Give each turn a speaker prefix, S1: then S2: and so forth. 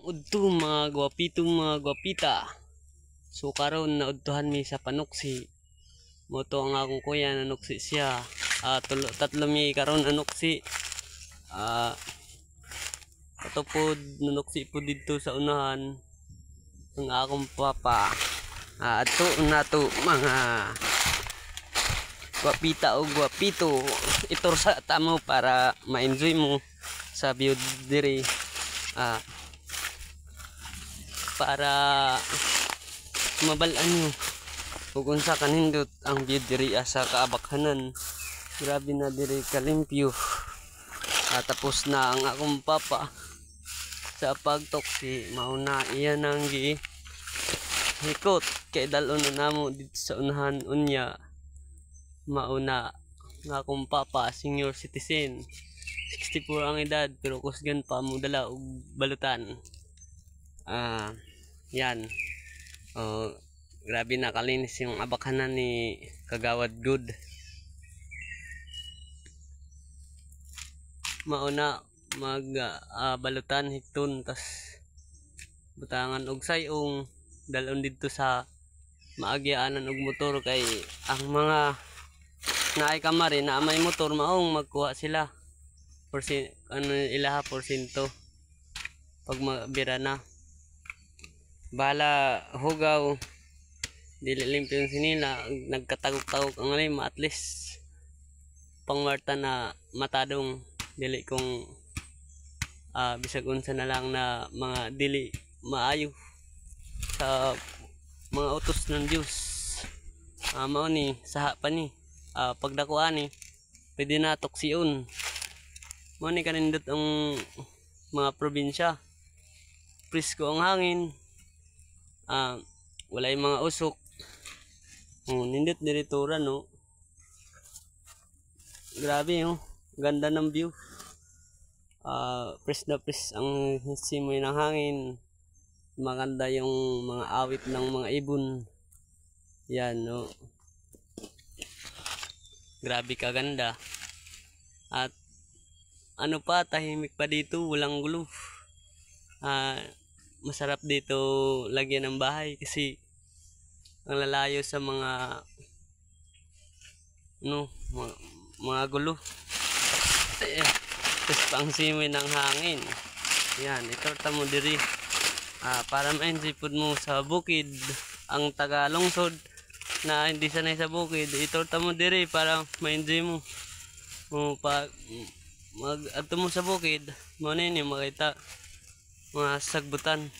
S1: udto mga gwapitong mga gwapita. So karon naudtuhan mi sa panuksi. Moto ang akong kuya nanuksi siya. Tatlo mi karon nanuksi. Katupod nanuksi po dito sa unahan ang akong papa. Ato nato mga gwapita o gwapito. Itor sa tamo para ma-enjoy mo sa view diri. Para mabalaan nyo kung unsa kanindot ang view diri sa kaabakhanan. Grabe na diri kalimpyo. Tapos na ang akong papa sa pagtoksi. Mauna iya nang hikot kay dalon na namo dito sa unahan unya. Mauna ng akong papa senior citizen, 64 ang edad pero kusgan pa mo dala og balutan. Yan. Grabe na kalinis yung abakhanan ni Kagawad Good. Mauna balutan hikton tas butangan og sayong dalon dito sa maagyaanan og motor kay ang mga naay kamari na may motor maong magkuha sila ilaha porsyento pag mabira na. Bala hugaw dili limpyo sinila nagkatagok-tagok ang lima at least pangmarta na matadong dili kung bisag unsa na lang na mga dili maayo sa mga utos ng Diyos. Mao ni saha pa ni pagdakuan ni pwede na toksiyon. Mao ni kanindot ang mga probinsya, presko ang hangin. Walay mga usok. Nindot diritura no. Grabe no. Ganda ng view. Press na press ang simoy ng hangin. Maganda yung mga awit ng mga ibon. Yan no. Grabe kaganda. At ano pa, tahimik pa dito, walang gulo. Masarap dito lagyan ng bahay kasi ang lalayo sa mga mga gulo. Tapos pang simoy ng hangin. Yan, ito tamo diri para ma-enjoy pud mo sa bukid. Ang taga lungsod na hindi sanay sa bukid, ito tamo diri para ma-enjoy mo. Pag adto mo sa bukid, mo nini makita mga sagbutan.